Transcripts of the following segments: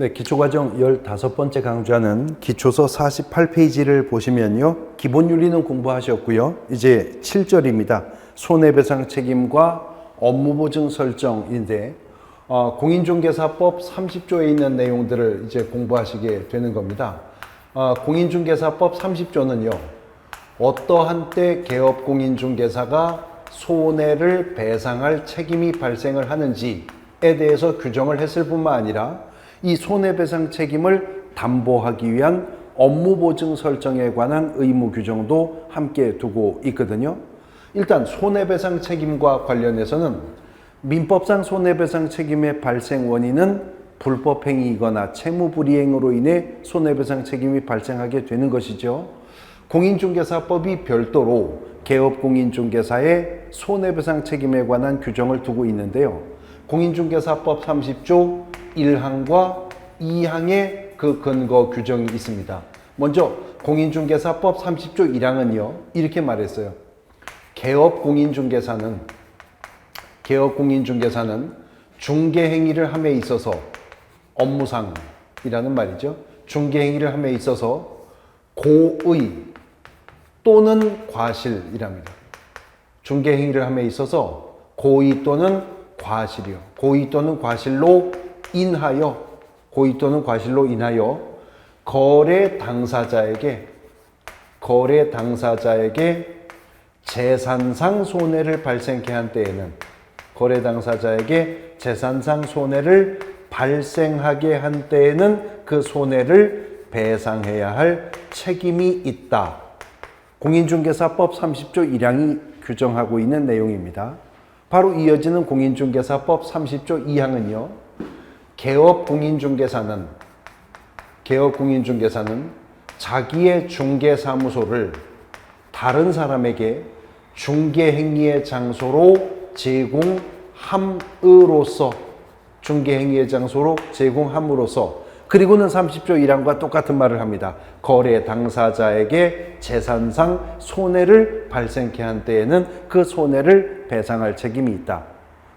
네, 기초과정 15번째 강좌는 기초서 48페이지를 보시면요. 기본 윤리는 공부하셨고요. 이제 7절입니다. 손해배상 책임과 업무보증 설정인데 공인중개사법 30조에 있는 내용들을 이제 공부하시게 되는 겁니다. 공인중개사법 30조는요. 어떠한 때 개업공인중개사가 손해를 배상할 책임이 발생을 하는지에 대해서 규정을 했을 뿐만 아니라 이 손해배상 책임을 담보하기 위한 업무보증 설정에 관한 의무 규정도 함께 두고 있거든요. 일단 손해배상 책임과 관련해서는 민법상 손해배상 책임의 발생 원인은 불법행위이거나 채무불이행으로 인해 손해배상 책임이 발생하게 되는 것이죠. 공인중개사법이 별도로 개업공인중개사의 손해배상 책임에 관한 규정을 두고 있는데요. 공인중개사법 30조 1항과 2항의 그 근거 규정이 있습니다. 먼저 공인중개사법 30조 1항은요. 이렇게 말했어요. 개업공인중개사는 중개행위를 함에 있어서 업무상이라는 말이죠. 중개행위를 함에 있어서 고의 또는 과실이랍니다. 중개행위를 함에 있어서 고의 또는 과실이요. 고의 또는 과실로 인하여 거래 당사자에게 재산상 손해를 발생케 한 때에는 그 손해를 배상해야 할 책임이 있다. 공인중개사법 30조 1항이 규정하고 있는 내용입니다. 바로 이어지는 공인중개사법 30조 2항은요. 개업공인중개사는 자기의 중개사무소를 다른 사람에게 중개행위의 장소로 제공함으로써 그리고는 30조 1항과 똑같은 말을 합니다. 거래 당사자에게 재산상 손해를 발생케 한 때에는 그 손해를 배상할 책임이 있다.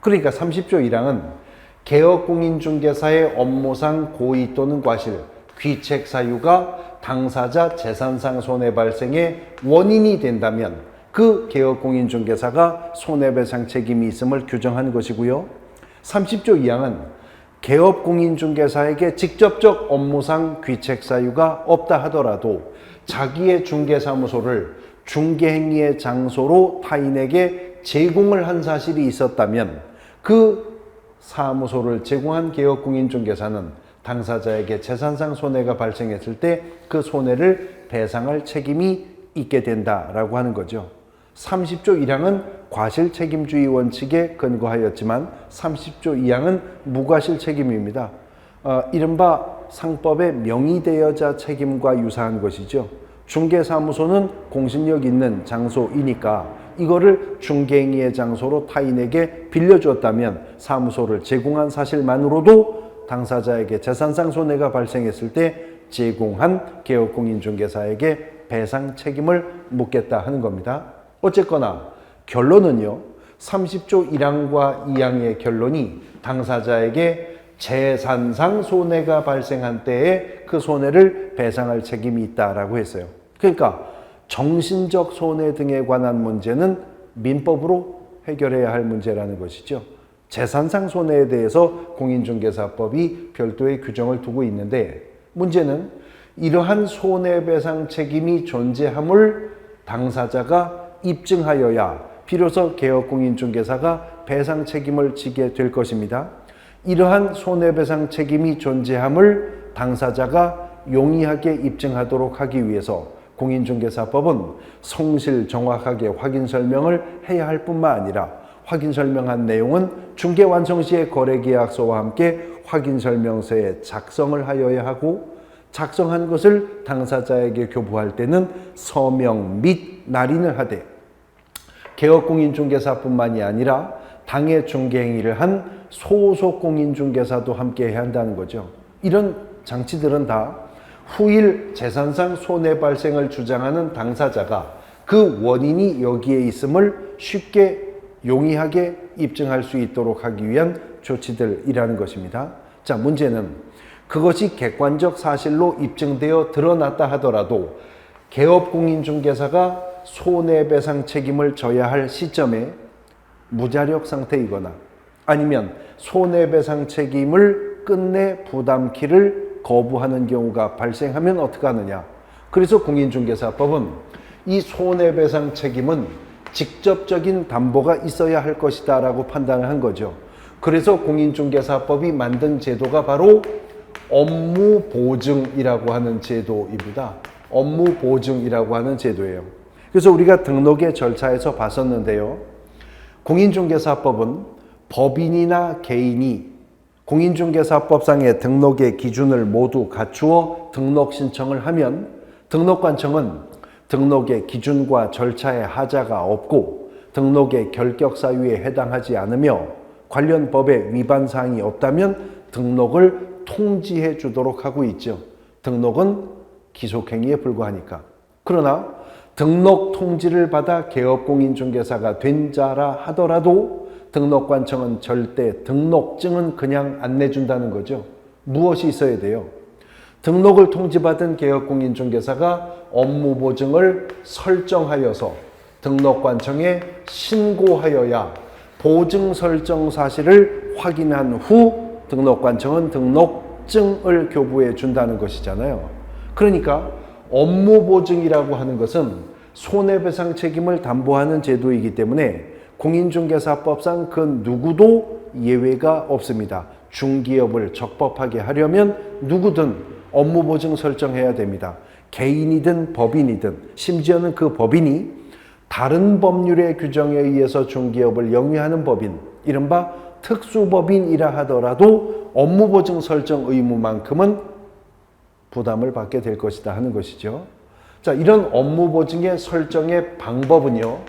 그러니까 30조 1항은 개업공인중개사의 업무상 고의 또는 과실, 귀책 사유가 당사자 재산상 손해 발생의 원인이 된다면 그 개업공인중개사가 손해배상 책임이 있음을 규정한 것이고요. 30조 2항은 개업공인중개사에게 직접적 업무상 귀책 사유가 없다 하더라도 자기의 중개사무소를 중개행위의 장소로 타인에게 제공을 한 사실이 있었다면 그 사무소를 제공한 개업공인중개사는 당사자에게 재산상 손해가 발생했을 때 그 손해를 배상할 책임이 있게 된다라고 하는 거죠. 30조 1항은 과실책임주의 원칙에 근거하였지만 30조 2항은 무과실 책임입니다. 이른바 상법의 명의대여자 책임과 유사한 것이죠. 중개사무소는 공신력 있는 장소이니까 이거를 중개행위의 장소로 타인에게 빌려주었다면 사무소를 제공한 사실만으로도 당사자에게 재산상 손해가 발생했을 때 제공한 개업공인중개사에게 배상 책임을 묻겠다 하는 겁니다. 어쨌거나 결론은요. 30조 1항과 2항의 결론이 당사자에게 재산상 손해가 발생한 때에 그 손해를 배상할 책임이 있다라고 했어요. 그러니까 정신적 손해 등에 관한 문제는 민법으로 해결해야 할 문제라는 것이죠. 재산상 손해에 대해서 공인중개사법이 별도의 규정을 두고 있는데 문제는 이러한 손해배상 책임이 존재함을 당사자가 입증하여야 비로소 개업공인중개사가 배상 책임을 지게 될 것입니다. 이러한 손해배상 책임이 존재함을 당사자가 용이하게 입증하도록 하기 위해서 공인중개사법은 성실 정확하게 확인 설명을 해야 할 뿐만 아니라 확인 설명한 내용은 중개 완성 시의 거래계약서와 함께 확인 설명서에 작성을 하여야 하고 작성한 것을 당사자에게 교부할 때는 서명 및 날인을 하되 개업공인중개사뿐만이 아니라 당해 중개행위를 한 소속공인중개사도 함께 해야 한다는 거죠. 이런 장치들은 다 후일 재산상 손해 발생을 주장하는 당사자가 그 원인이 여기에 있음을 쉽게 용이하게 입증할 수 있도록 하기 위한 조치들이라는 것입니다. 자, 문제는 그것이 객관적 사실로 입증되어 드러났다 하더라도 개업공인중개사가 손해배상 책임을 져야 할 시점에 무자력 상태이거나 아니면 손해배상 책임을 끝내 부담키를 거부하는 경우가 발생하면 어떻게 하느냐. 그래서 공인중개사법은 이 손해배상 책임은 직접적인 담보가 있어야 할 것이다 라고 판단을 한 거죠. 그래서 공인중개사법이 만든 제도가 바로 업무보증이라고 하는 제도입니다. 업무보증이라고 하는 제도예요. 그래서 우리가 등록의 절차에서 봤었는데요. 공인중개사법은 법인이나 개인이 공인중개사법상의 등록의 기준을 모두 갖추어 등록 신청을 하면 등록관청은 등록의 기준과 절차에 하자가 없고 등록의 결격 사유에 해당하지 않으며 관련 법의 위반 사항이 없다면 등록을 통지해 주도록 하고 있죠. 등록은 기속행위에 불과하니까. 그러나 등록 통지를 받아 개업공인중개사가 된 자라 하더라도 등록관청은 절대 등록증은 그냥 안 내준다는 거죠. 무엇이 있어야 돼요? 등록을 통지받은 개업공인중개사가 업무보증을 설정하여서 등록관청에 신고하여야 보증 설정 사실을 확인한 후 등록관청은 등록증을 교부해 준다는 것이잖아요. 그러니까 업무보증이라고 하는 것은 손해배상 책임을 담보하는 제도이기 때문에 공인중개사법상 그 누구도 예외가 없습니다. 중기업을 적법하게 하려면 누구든 업무보증 설정해야 됩니다. 개인이든 법인이든 심지어는 그 법인이 다른 법률의 규정에 의해서 중기업을 영위하는 법인, 이른바 특수법인이라 하더라도 업무보증 설정 의무만큼은 부담을 받게 될 것이다 하는 것이죠. 자, 이런 업무보증의 설정의 방법은요.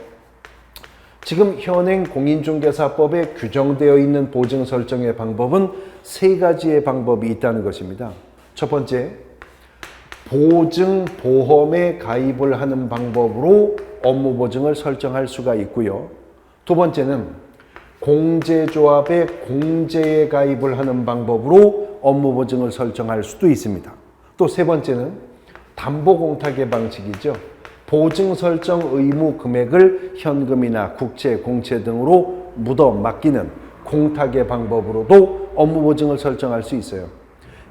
지금 현행 공인중개사법에 규정되어 있는 보증 설정의 방법은 세 가지의 방법이 있다는 것입니다. 첫 번째, 보증보험에 가입을 하는 방법으로 업무보증을 설정할 수가 있고요. 두 번째는 공제조합의 공제에 가입을 하는 방법으로 업무보증을 설정할 수도 있습니다. 또 세 번째는 담보공탁의 방식이죠. 보증 설정 의무 금액을 현금이나 국채, 공채 등으로 묻어 맡기는 공탁의 방법으로도 업무보증을 설정할 수 있어요.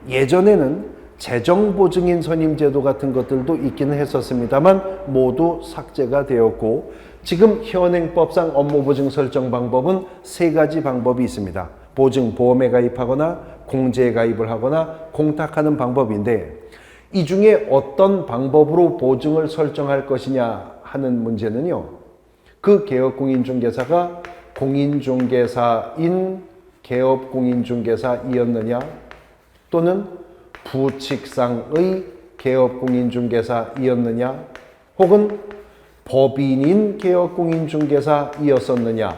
예전에는 재정보증인 선임제도 같은 것들도 있기는 했었습니다만 모두 삭제가 되었고 지금 현행법상 업무보증 설정 방법은 세 가지 방법이 있습니다. 보증보험에 가입하거나 공제에 가입을 하거나 공탁하는 방법인데 이 중에 어떤 방법으로 보증을 설정할 것이냐 하는 문제는요. 그 개업공인중개사가 공인중개사인 개업공인중개사이었느냐 또는 부칙상의 개업공인중개사이었느냐 혹은 법인인 개업공인중개사이었었느냐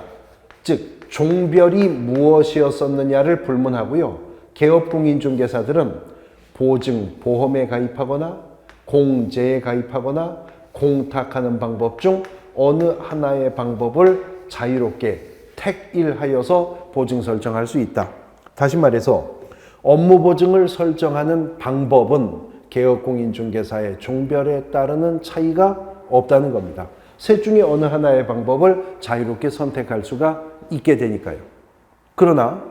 즉 종별이 무엇이었었느냐를 불문하고요. 개업공인중개사들은 보증, 보험에 가입하거나 공제에 가입하거나 공탁하는 방법 중 어느 하나의 방법을 자유롭게 택일하여서 보증 설정할 수 있다. 다시 말해서 업무보증을 설정하는 방법은 개업공인중개사의 종별에 따르는 차이가 없다는 겁니다. 셋 중에 어느 하나의 방법을 자유롭게 선택할 수가 있게 되니까요. 그러나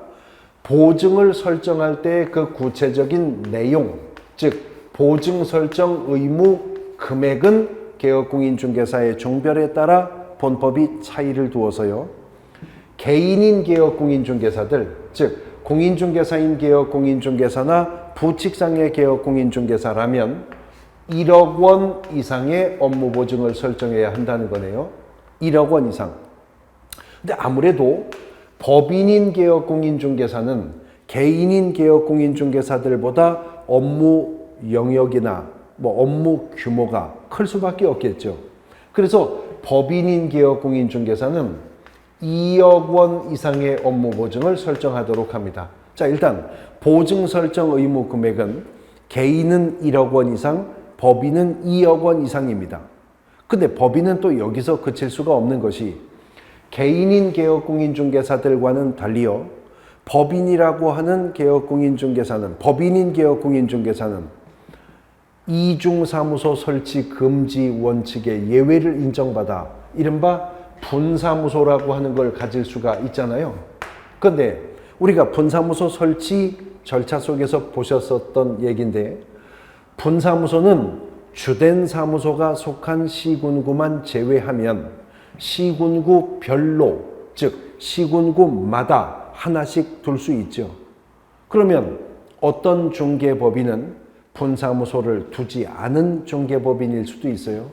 보증을 설정할 때 그 구체적인 내용, 즉 보증 설정 의무 금액은 개업공인중개사의 종별에 따라 본법이 차이를 두어서요. 개인인 개업공인중개사들, 즉 공인중개사인 개업공인중개사나 부칙상의 개업공인중개사라면 1억 원 이상의 업무보증을 설정해야 한다는 거네요. 1억 원 이상. 근데 아무래도 법인인 개업공인중개사는 개인인 개업공인중개사들보다 업무 영역이나 업무 규모가 클 수밖에 없겠죠. 그래서 법인인 개업공인중개사는 2억 원 이상의 업무보증을 설정하도록 합니다. 자, 일단 보증 설정 의무 금액은 개인은 1억 원 이상, 법인은 2억 원 이상입니다. 근데 법인은 또 여기서 그칠 수가 없는 것이 개인인 개업공인중개사들과는 달리요. 법인이라고 하는 개업공인중개사는, 법인인 개업공인중개사는 이중사무소 설치 금지 원칙의 예외를 인정받아 이른바 분사무소라고 하는 걸 가질 수가 있잖아요. 그런데 우리가 분사무소 설치 절차 속에서 보셨었던 얘기인데, 분사무소는 주된 사무소가 속한 시군구만 제외하면 시군구 별로, 즉 시군구마다 하나씩 둘 수 있죠. 그러면 어떤 중개법인은 분사무소를 두지 않은 중개법인일 수도 있어요.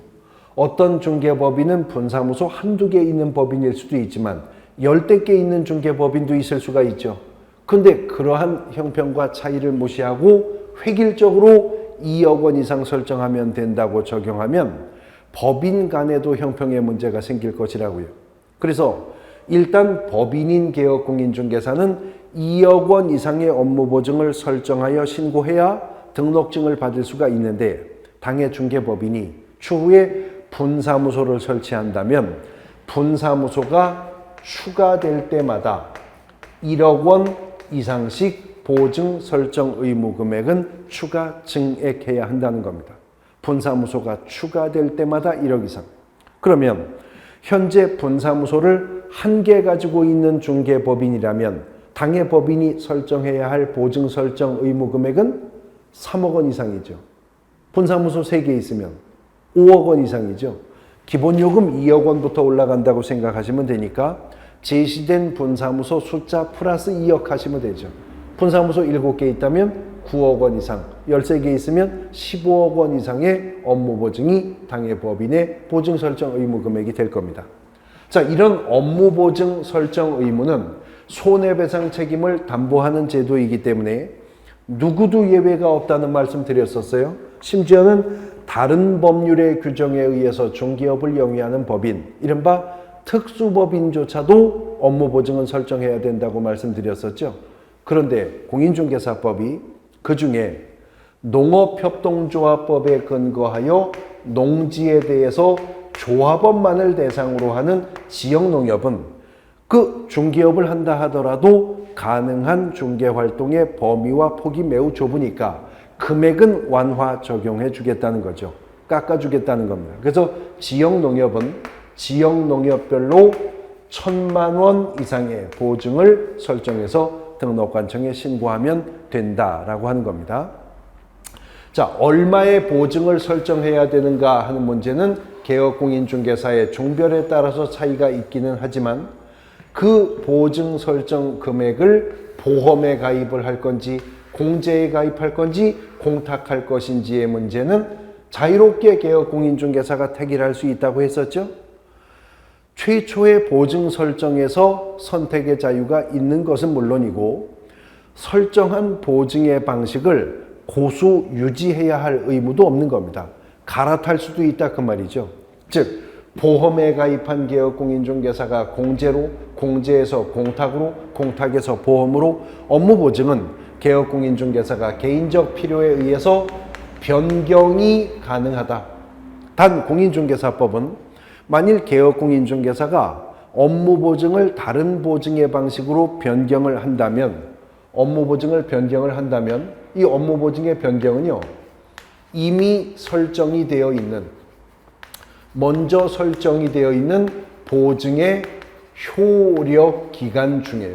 어떤 중개법인은 분사무소 한두 개 있는 법인일 수도 있지만 10대 개 있는 중개법인도 있을 수가 있죠. 근데 그러한 형평과 차이를 무시하고 획일적으로 2억 원 이상 설정하면 된다고 적용하면 법인 간에도 형평의 문제가 생길 것이라고요. 그래서 일단 법인인 개업공인중개사는 2억 원 이상의 업무 보증을 설정하여 신고해야 등록증을 받을 수가 있는데, 당해 중개법인이 추후에 분사무소를 설치한다면 분사무소가 추가될 때마다 1억 원 이상씩 보증 설정 의무 금액은 추가 증액해야 한다는 겁니다. 분사무소가 추가될 때마다 1억 이상. 그러면 현재 분사무소를 한 개 가지고 있는 중개법인이라면 당해 법인이 설정해야 할 보증 설정 의무 금액은 3억 원 이상이죠. 분사무소 3개 있으면 5억 원 이상이죠. 기본 요금 2억 원부터 올라간다고 생각하시면 되니까 제시된 분사무소 숫자 플러스 2억 하시면 되죠. 분사무소 7개 있다면 9억 원 이상, 13개 있으면 15억 원 이상의 업무 보증이 당해 법인의 보증 설정 의무 금액이 될 겁니다. 자, 이런 업무 보증 설정 의무는 손해배상 책임을 담보하는 제도이기 때문에 누구도 예외가 없다는 말씀 드렸었어요. 심지어는 다른 법률의 규정에 의해서 중개업을 영위하는 법인, 이른바 특수법인조차도 업무 보증은 설정해야 된다고 말씀드렸었죠. 그런데 공인중개사법이 그중에 농업협동조합법에 근거하여 농지에 대해서 조합원만을 대상으로 하는 지역농협은 그 중개업을 한다 하더라도 가능한 중개활동의 범위와 폭이 매우 좁으니까 금액은 완화 적용해 주겠다는 거죠. 깎아주겠다는 겁니다. 그래서 지역농협은 지역농협별로 1,000만 원 이상의 보증을 설정해서 등록관청에 신고하면 된다라고 하는 겁니다. 자, 얼마의 보증을 설정해야 되는가 하는 문제는 개업공인중개사의 종별에 따라서 차이가 있기는 하지만 그 보증 설정 금액을 보험에 가입을 할 건지 공제에 가입할 건지 공탁할 것인지의 문제는 자유롭게 개업공인중개사가 택일할 수 있다고 했었죠. 최초의 보증 설정에서 선택의 자유가 있는 것은 물론이고 설정한 보증의 방식을 고수 유지해야 할 의무도 없는 겁니다. 갈아탈 수도 있다 그 말이죠. 즉 보험에 가입한 개업공인중개사가 공제로, 공제에서 공탁으로, 공탁에서 보험으로 업무 보증은 개업공인중개사가 개인적 필요에 의해서 변경이 가능하다. 단 공인중개사법은 만일 개업공인중개사가 업무 보증을 다른 보증의 방식으로 변경을 한다면, 업무 보증을 변경을 한다면 이 업무 보증의 변경은요, 이미 설정이 되어 있는, 먼저 설정이 되어 있는 보증의 효력 기간 중에요.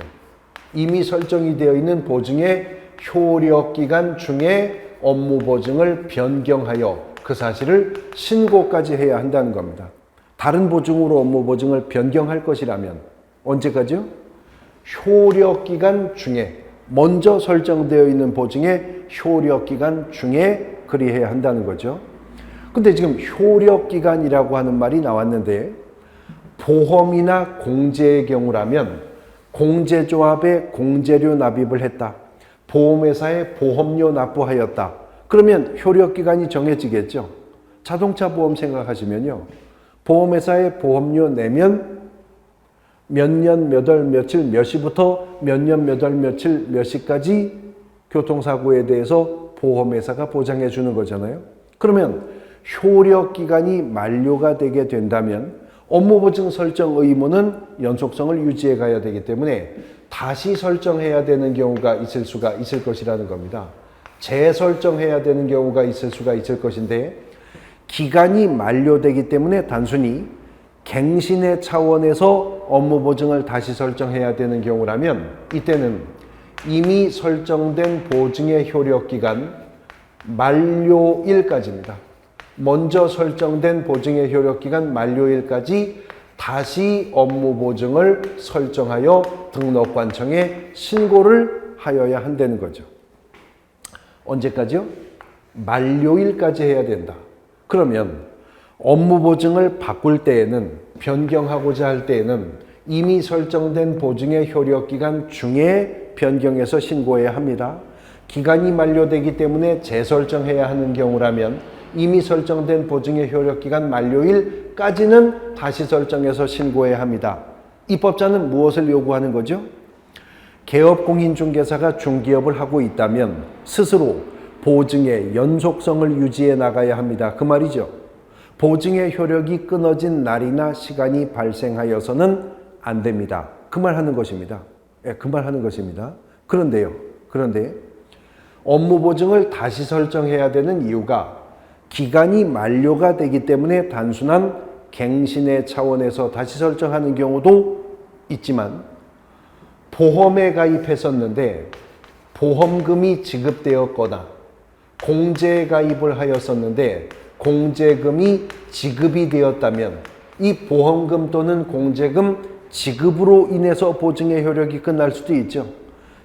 이미 설정이 되어 있는 보증의 효력 기간 중에 업무 보증을 변경하여 그 사실을 신고까지 해야 한다는 겁니다. 다른 보증으로 업무 보증을 변경할 것이라면 언제까지요? 효력 기간 중에, 먼저 설정되어 있는 보증의 효력 기간 중에 그리해야 한다는 거죠. 근데 지금 효력 기간이라고 하는 말이 나왔는데 보험이나 공제의 경우라면 공제조합에 공제료 납입을 했다. 보험회사에 보험료 납부하였다. 그러면 효력 기간이 정해지겠죠. 자동차 보험 생각하시면요. 보험회사에 보험료 내면 몇 년, 몇 월, 며칠, 몇 시부터 몇 년, 몇 월, 며칠, 몇 시까지 교통사고에 대해서 보험회사가 보장해 주는 거잖아요. 그러면 효력 기간이 만료가 되게 된다면 업무보증 설정 의무는 연속성을 유지해 가야 되기 때문에 다시 설정해야 되는 경우가 있을 수가 있을 것이라는 겁니다. 재설정해야 되는 경우가 있을 수가 있을 것인데 기간이 만료되기 때문에 단순히 갱신의 차원에서 업무보증을 다시 설정해야 되는 경우라면 이때는 이미 설정된 보증의 효력기간 만료일까지입니다. 먼저 설정된 보증의 효력기간 만료일까지 다시 업무보증을 설정하여 등록관청에 신고를 하여야 한다는 거죠. 언제까지요? 만료일까지 해야 된다. 그러면 업무보증을 바꿀 때에는, 변경하고자 할 때에는 이미 설정된 보증의 효력기간 중에 변경해서 신고해야 합니다. 기간이 만료되기 때문에 재설정해야 하는 경우라면 이미 설정된 보증의 효력기간 만료일까지는 다시 설정해서 신고해야 합니다. 입법자는 무엇을 요구하는 거죠? 개업공인중개사가 중개업을 하고 있다면 스스로 보증의 연속성을 유지해 나가야 합니다. 그 말이죠. 보증의 효력이 끊어진 날이나 시간이 발생하여서는 안 됩니다. 그 말 하는 것입니다. 그 말 하는 것입니다. 그런데 업무보증을 다시 설정해야 되는 이유가 기간이 만료가 되기 때문에 단순한 갱신의 차원에서 다시 설정하는 경우도 있지만 보험에 가입했었는데 보험금이 지급되었거나 공제에 가입을 하였었는데 공제금이 지급이 되었다면 이 보험금 또는 공제금 지급으로 인해서 보증의 효력이 끝날 수도 있죠.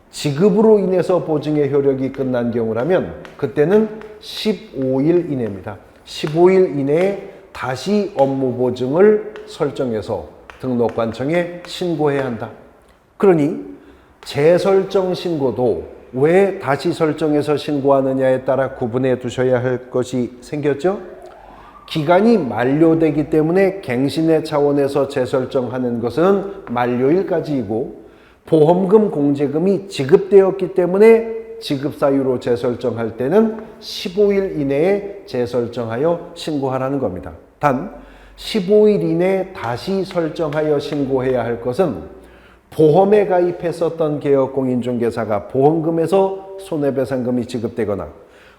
지급으로 인해서 보증의 효력이 끝난 경우라면 그때는 15일 이내입니다. 15일 이내에 다시 업무보증을 설정해서 등록관청에 신고해야 한다. 그러니 재설정 신고도 왜 다시 설정해서 신고하느냐에 따라 구분해 두셔야 할 것이 생겼죠. 기간이 만료되기 때문에 갱신의 차원에서 재설정하는 것은 만료일까지이고 보험금 공제금이 지급되었기 때문에 지급사유로 재설정할 때는 15일 이내에 재설정하여 신고하라는 겁니다. 단 15일 이내에 다시 설정하여 신고해야 할 것은 보험에 가입했었던 개업공인중개사가 보험금에서 손해배상금이 지급되거나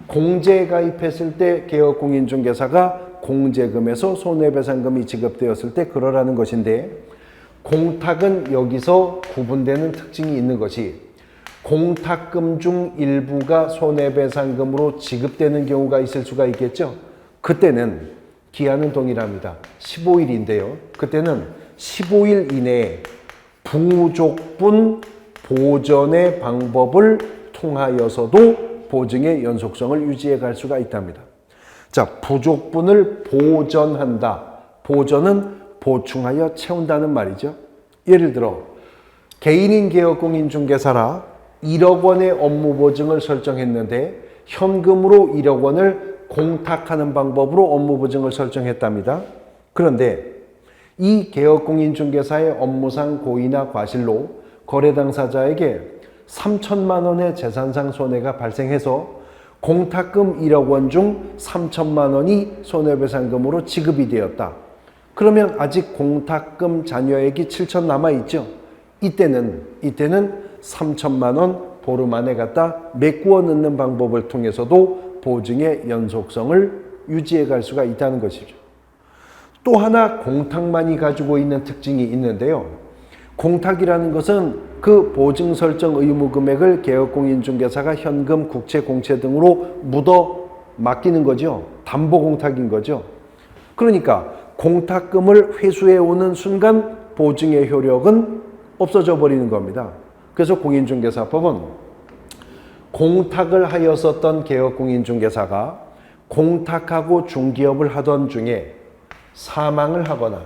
공제에 가입했을 때 개업공인중개사가 공제금에서 손해배상금이 지급되었을 때 그러라는 것인데 공탁은 여기서 구분되는 특징이 있는 것이 공탁금 중 일부가 손해배상금으로 지급되는 경우가 있을 수가 있겠죠. 그때는 기한은 동일합니다. 15일인데요. 그때는 15일 이내에 부족분 보전의 방법을 통하여서도 보증의 연속성을 유지해 갈 수가 있답니다. 자, 부족분을 보전한다. 보전은 보충하여 채운다는 말이죠. 예를 들어 개인인 개업공인중개사라 1억 원의 업무보증을 설정했는데 현금으로 1억 원을 공탁하는 방법으로 업무보증을 설정했답니다. 그런데 이 개업공인중개사의 업무상 고의나 과실로 거래 당사자에게 3천만 원의 재산상 손해가 발생해서 공탁금 1억 원 중 3천만 원이 손해배상금으로 지급이 되었다. 그러면 아직 공탁금 잔여액이 7천 남아있죠. 이때는 3천만 원 보름 안에 갖다 메꾸어 넣는 방법을 통해서도 보증의 연속성을 유지해 갈 수가 있다는 것이죠. 또 하나 공탁만이 가지고 있는 특징이 있는데요. 공탁이라는 것은 그 보증 설정 의무 금액을 개업공인중개사가 현금, 국채, 공채 등으로 묻어 맡기는 거죠. 담보 공탁인 거죠. 그러니까 공탁금을 회수해 오는 순간 보증의 효력은 없어져 버리는 겁니다. 그래서 공인중개사법은 공탁을 하였었던 개업공인중개사가 공탁하고 중개업을 하던 중에 사망을 하거나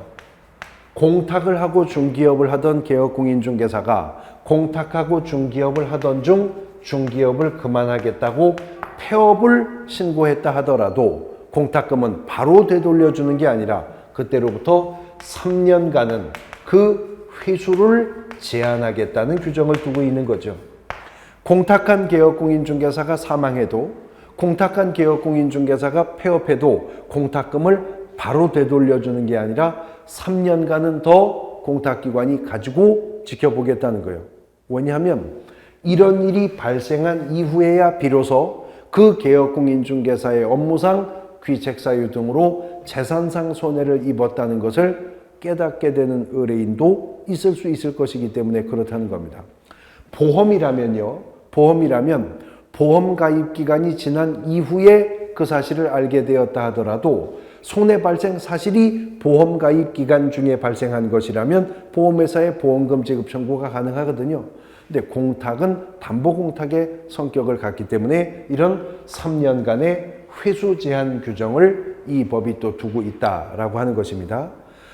공탁을 하고 중개업을 하던 개업공인중개사가 공탁하고 중개업을 하던 중 중개업을 그만하겠다고 폐업을 신고했다 하더라도 공탁금은 바로 되돌려주는 게 아니라 그때로부터 3년간은 그 회수를 제한하겠다는 규정을 두고 있는 거죠. 공탁한 개업공인중개사가 사망해도 공탁한 개업공인중개사가 폐업해도 공탁금을 바로 되돌려주는 게 아니라 3년간은 더 공탁기관이 가지고 지켜보겠다는 거예요. 왜냐하면 이런 일이 발생한 이후에야 비로소 그 개업공인중개사의 업무상 귀책사유 등으로 재산상 손해를 입었다는 것을 깨닫게 되는 의뢰인도 있을 수 있을 것이기 때문에 그렇다는 겁니다. 보험이라면 보험 가입 기간이 지난 이후에 그 사실을 알게 되었다 하더라도 손해 발생 사실이 보험 가입 기간 중에 발생한 것이라면 보험회사에 보험금 지급 청구가 가능하거든요. 근데 공탁은 담보 공탁의 성격을 갖기 때문에 이런 3년간의 회수 제한 규정을 이 법이 또 두고 있다라고 하는 것입니다.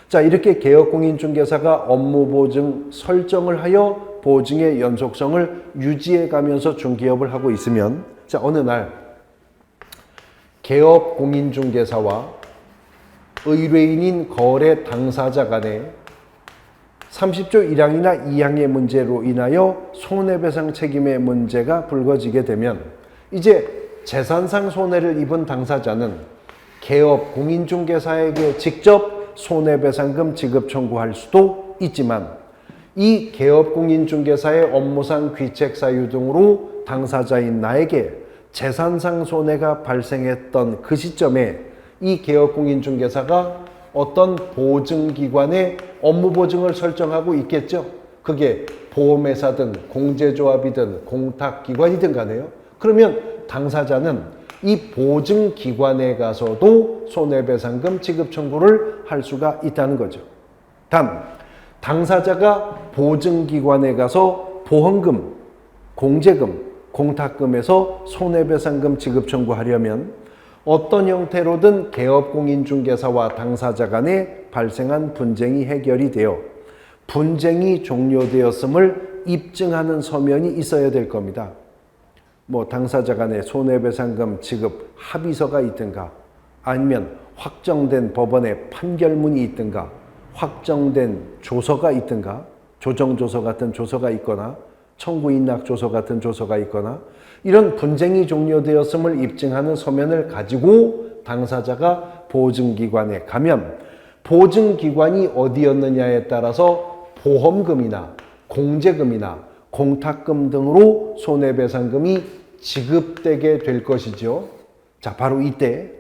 자, 이렇게 개업공인중개사가 업무 보증 설정을 하여 보증의 연속성을 유지해 가면서 중개업을 하고 있으면, 자, 어느 날 개업공인중개사와 의뢰인인 거래 당사자 간에 30조 1항이나 2항의 문제로 인하여 손해배상 책임의 문제가 불거지게 되면 이제 재산상 손해를 입은 당사자는 개업공인중개사에게 직접 손해배상금 지급 청구할 수도 있지만 이 개업공인중개사의 업무상 귀책사유 등으로 당사자인 나에게 재산상 손해가 발생했던 그 시점에 이 개업공인중개사가 어떤 보증기관에 업무보증을 설정하고 있겠죠. 그게 보험회사든 공제조합이든 공탁기관이든 간에요. 그러면 당사자는 이 보증기관에 가서도 손해배상금 지급 청구를 할 수가 있다는 거죠. 단, 당사자가 보증기관에 가서 보험금, 공제금, 공탁금에서 손해배상금 지급 청구하려면 어떤 형태로든 개업공인중개사와 당사자 간에 발생한 분쟁이 해결이 되어 분쟁이 종료되었음을 입증하는 서면이 있어야 될 겁니다. 뭐 당사자 간에 손해배상금 지급 합의서가 있든가 아니면 확정된 법원의 판결문이 있든가 확정된 조서가 있든가 조정조서 같은 조서가 있거나 청구인낙조서 같은 조서가 있거나 이런 분쟁이 종료되었음을 입증하는 서면을 가지고 당사자가 보증기관에 가면 보증기관이 어디였느냐에 따라서 보험금이나 공제금이나 공탁금 등으로 손해배상금이 지급되게 될 것이죠. 자, 바로 이때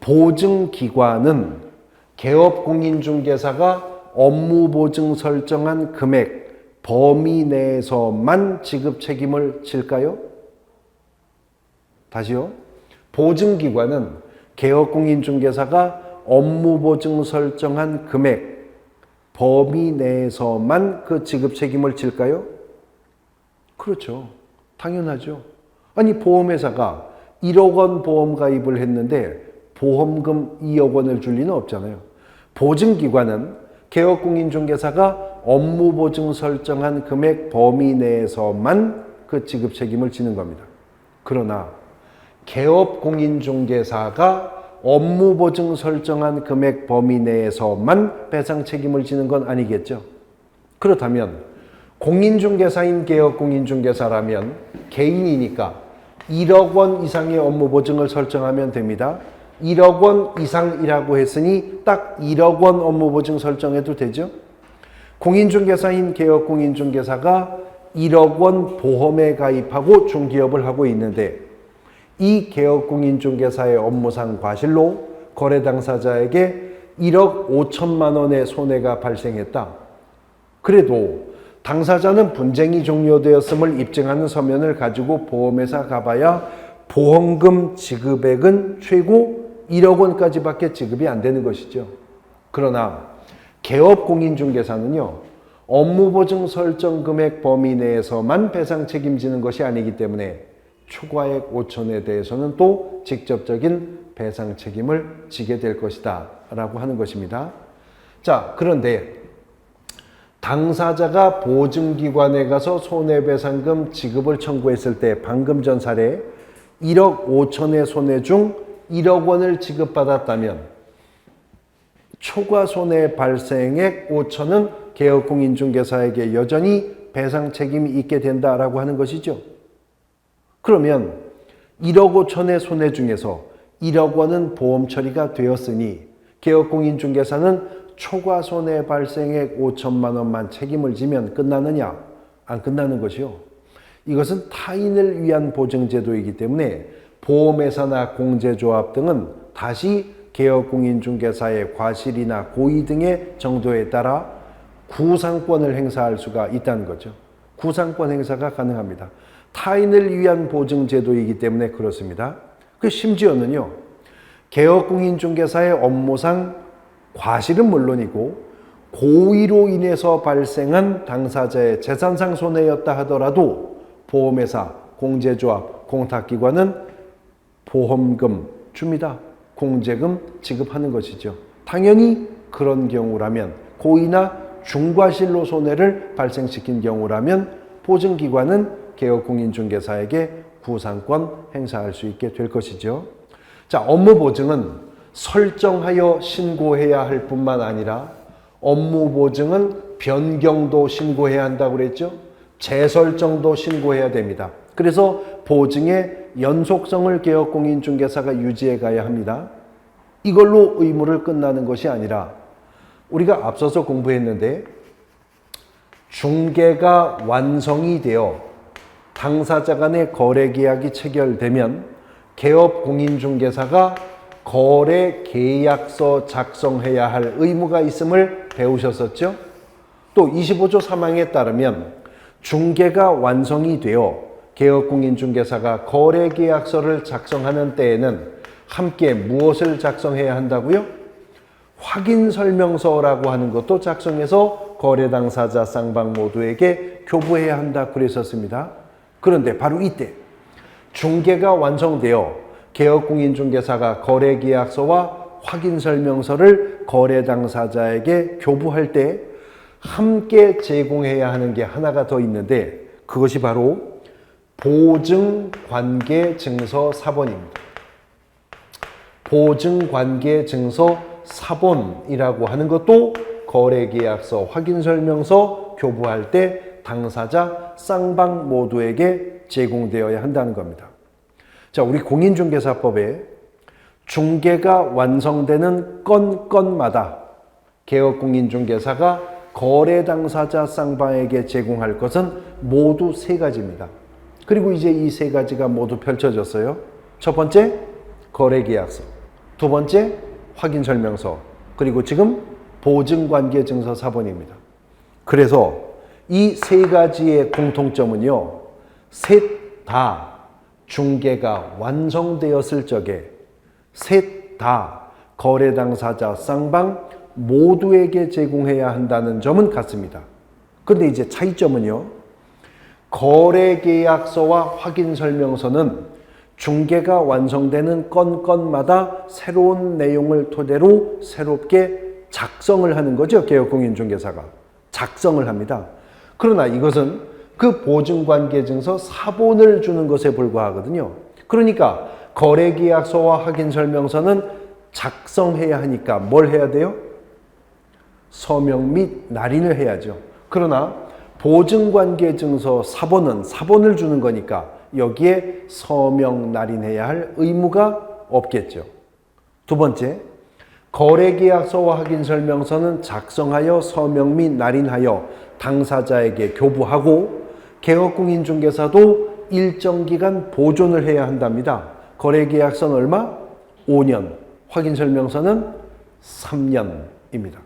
보증기관은 개업공인중개사가 업무보증 설정한 금액 범위 내에서만 지급 책임을 질까요? 다시요. 보증기관은 개업공인중개사가 업무보증 설정한 금액 범위 내에서만 그 지급 책임을 질까요? 그렇죠. 당연하죠. 아니, 보험회사가 1억 원 보험 가입을 했는데 보험금 2억 원을 줄 리는 없잖아요. 보증기관은 개업공인중개사가 업무보증 설정한 금액 범위 내에서만 그 지급 책임을 지는 겁니다. 그러나 개업공인중개사가 업무보증 설정한 금액 범위 내에서만 배상 책임을 지는 건 아니겠죠. 그렇다면 공인중개사인 개업공인중개사라면 개인이니까 1억 원 이상의 업무보증을 설정하면 됩니다. 1억 원 이상이라고 했으니 딱 1억 원 업무보증 설정해도 되죠. 공인중개사인 개업공인중개사가 1억 원 보험에 가입하고 중개업을 하고 있는데 이 개업공인중개사의 업무상 과실로 거래 당사자에게 1억 5천만 원의 손해가 발생했다. 그래도 당사자는 분쟁이 종료되었음을 입증하는 서면을 가지고 보험회사 가봐야 보험금 지급액은 최고 1억 원까지밖에 지급이 안 되는 것이죠. 그러나 개업공인중개사는요, 업무보증 설정 금액 범위 내에서만 배상 책임지는 것이 아니기 때문에 초과액 5천에 대해서는 또 직접적인 배상 책임을 지게 될 것이다 라고 하는 것입니다. 자, 그런데 당사자가 보증기관에 가서 손해배상금 지급을 청구했을 때 방금 전 사례 1억 5천의 손해 중 1억 원을 지급받았다면 초과 손해 발생액 5천은 개업공인중개사에게 여전히 배상 책임이 있게 된다라고 하는 것이죠. 그러면 1억 5천의 손해 중에서 1억 원은 보험 처리가 되었으니 개업공인중개사는 초과 손해 발생액 5천만 원만 책임을 지면 끝나느냐? 안 끝나는 것이요. 이것은 타인을 위한 보증제도이기 때문에 보험회사나 공제조합 등은 다시 개업공인중개사의 과실이나 고의 등의 정도에 따라 구상권을 행사할 수가 있다는 거죠. 구상권 행사가 가능합니다. 타인을 위한 보증제도이기 때문에 그렇습니다. 심지어는요, 개업공인중개사의 업무상 과실은 물론이고 고의로 인해서 발생한 당사자의 재산상 손해였다 하더라도 보험회사, 공제조합, 공탁기관은 보험금 줍니다. 공제금 지급하는 것이죠. 당연히 그런 경우라면, 고의나 중과실로 손해를 발생시킨 경우라면 보증기관은 개업공인중개사에게 구상권 행사할 수 있게 될 것이죠. 자, 업무보증은 설정하여 신고해야 할 뿐만 아니라 업무보증은 변경도 신고해야 한다고 그랬죠. 재설정도 신고해야 됩니다. 그래서 보증의 연속성을 개업공인중개사가 유지해 가야 합니다. 이걸로 의무를 끝나는 것이 아니라 우리가 앞서서 공부했는데 중개가 완성이 되어 당사자 간의 거래계약이 체결되면 개업공인중개사가 거래계약서 작성해야 할 의무가 있음을 배우셨었죠? 또 25조 3항에 따르면 중개가 완성이 되어 개업공인중개사가 거래계약서를 작성하는 때에는 함께 무엇을 작성해야 한다고요? 확인설명서라고 하는 것도 작성해서 거래 당사자 쌍방 모두에게 교부해야 한다 그랬었습니다. 그런데 바로 이때 중개가 완성되어 개업공인중개사가 거래계약서와 확인설명서를 거래 당사자에게 교부할 때 함께 제공해야 하는 게 하나가 더 있는데 그것이 바로 보증관계증서 사본입니다. 보증관계증서 사본이라고 하는 것도 거래계약서, 확인설명서 교부할 때 당사자 쌍방 모두에게 제공되어야 한다는 겁니다. 자, 우리 공인중개사법에 중개가 완성되는 건마다 개업공인중개사가 거래 당사자 쌍방에게 제공할 것은 모두 3가지입니다. 그리고 이제 이 3가지가 모두 펼쳐졌어요. 첫 번째, 거래계약서. 두 번째, 확인설명서. 그리고 지금 보증관계증서 사본입니다. 그래서 이 3가지의 공통점은요, 셋 다 중개가 완성되었을 적에 셋 다 거래 당사자 쌍방 모두에게 제공해야 한다는 점은 같습니다. 그런데 이제 차이점은요, 거래계약서와 확인설명서는 중개가 완성되는 건마다 새로운 내용을 토대로 새롭게 작성을 하는 거죠. 개업공인중개사가 작성을 합니다. 그러나 이것은 그 보증관계증서 사본을 주는 것에 불과하거든요. 그러니까 거래계약서와 확인설명서는 작성해야 하니까 뭘 해야 돼요? 서명 및 날인을 해야죠. 그러나 보증관계증서 사본은 사본을 주는 거니까 여기에 서명 날인해야 할 의무가 없겠죠. 두 번째, 거래계약서와 확인설명서는 작성하여 서명 및 날인하여 당사자에게 교부하고 개업공인중개사도 일정 기간 보존을 해야 한답니다. 거래계약서는 얼마? 5년, 확인설명서는 3년입니다.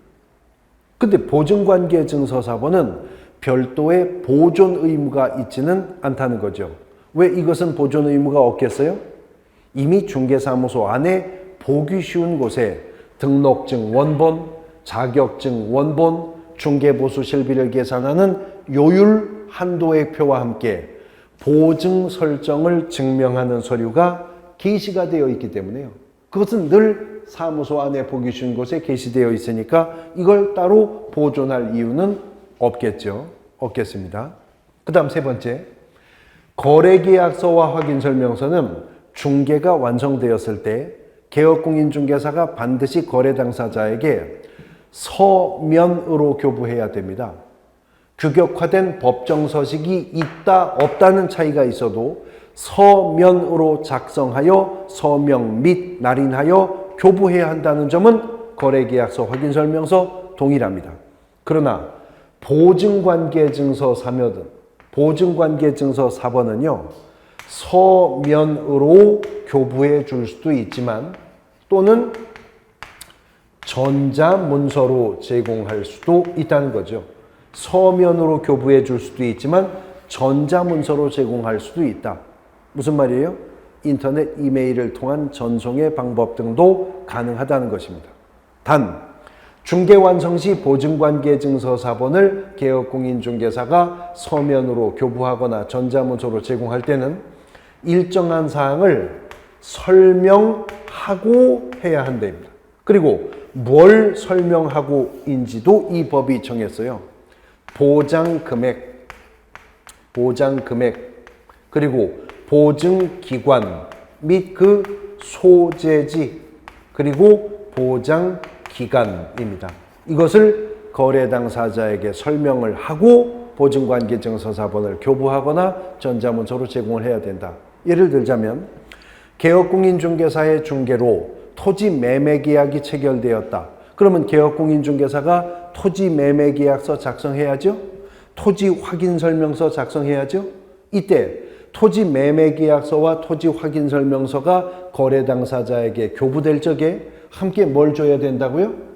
근데 보증관계증서사본은 별도의 보존 의무가 있지는 않다는 거죠. 왜 이것은 보존 의무가 없겠어요? 이미 중개사무소 안에 보기 쉬운 곳에 등록증 원본, 자격증 원본, 중개보수 실비를 계산하는 요율 한도의 표와 함께 보증 설정을 증명하는 서류가 게시가 되어 있기 때문에요. 그것은 늘 사무소 안에 보기 쉬운 곳에 게시되어 있으니까 이걸 따로 보존할 이유는 없겠습니다. 그 다음 세 번째, 거래계약서와 확인설명서는 중개가 완성되었을 때 개업공인중개사가 반드시 거래 당사자에게 서면으로 교부해야 됩니다. 규격화된 법정서식이 있다 없다는 차이가 있어도 서면으로 작성하여 서명 및 날인하여 교부해야 한다는 점은 거래계약서, 확인설명서 동일합니다. 그러나 보증관계증서 3번, 보증관계증서 4번은요, 서면으로 교부해 줄 수도 있지만 또는 전자문서로 제공할 수도 있다는 거죠. 서면으로 교부해 줄 수도 있지만 전자문서로 제공할 수도 있다. 무슨 말이에요? 인터넷, 이메일을 통한 전송의 방법 등도 가능하다는 것입니다. 단, 중개완성 시 보증관계증서 4번을 개업공인중개사가 서면으로 교부하거나 전자문서로 제공할 때는 일정한 사항을 설명하고 해야 한답니다. 그리고 뭘 설명하고인지도 이 법이 정했어요. 보장금액, 그리고 보증기관 및 그 소재지, 그리고 보장기간입니다. 이것을 거래 당사자에게 설명을 하고 보증관계증서 4번을 교부하거나 전자문서로 제공을 해야 된다. 예를 들자면 개업공인중개사의 중개로 토지 매매 계약이 체결되었다. 그러면 개업공인중개사가 토지 매매 계약서 작성해야죠. 토지 확인 설명서 작성해야죠. 이때 토지 매매 계약서와 토지 확인 설명서가 거래 당사자에게 교부될 적에 함께 뭘 줘야 된다고요?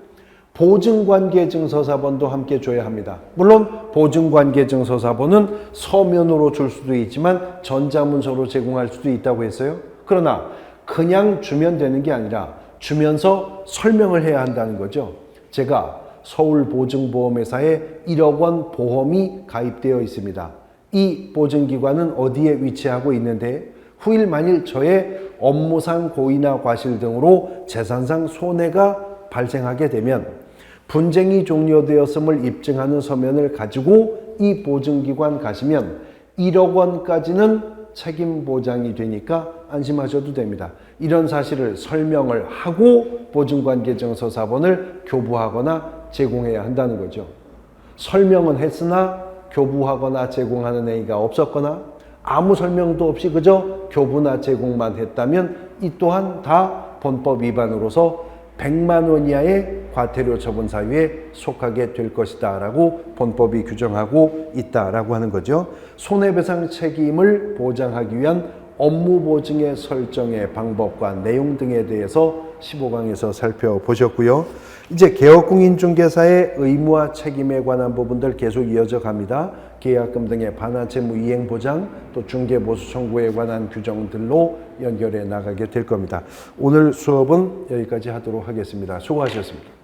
보증관계증서 4번도 함께 줘야 합니다. 물론 보증관계증서 4번은 서면으로 줄 수도 있지만 전자문서로 제공할 수도 있다고 했어요. 그러나 그냥 주면 되는 게 아니라 주면서 설명을 해야 한다는 거죠. 제가 서울보증보험회사에 1억 원 보험이 가입되어 있습니다. 이 보증기관은 어디에 위치하고 있는데 후일 만일 저의 업무상 고의나 과실 등으로 재산상 손해가 발생하게 되면 분쟁이 종료되었음을 입증하는 서면을 가지고 이 보증기관 가시면 1억 원까지는 책임 보장이 되니까 안심하셔도 됩니다. 이런 사실을 설명을 하고 보증관계증서 4번을 교부하거나 제공해야 한다는 거죠. 설명은 했으나 교부하거나 제공하는 행위가 없었거나 아무 설명도 없이 그저 교부나 제공만 했다면 이 또한 다 본법 위반으로서 100만 원 이하의 과태료 처분 사유에 속하게 될 것이다 라고 본법이 규정하고 있다라고 하는 거죠. 손해배상 책임을 보장하기 위한 업무 보증의 설정의 방법과 내용 등에 대해서 15강에서 살펴보셨고요. 이제 개업공인중개사의 의무와 책임에 관한 부분들 계속 이어져 갑니다. 계약금 등의 반환채무 이행 보장, 또 중개보수 청구에 관한 규정들로 연결해 나가게 될 겁니다. 오늘 수업은 여기까지 하도록 하겠습니다. 수고하셨습니다.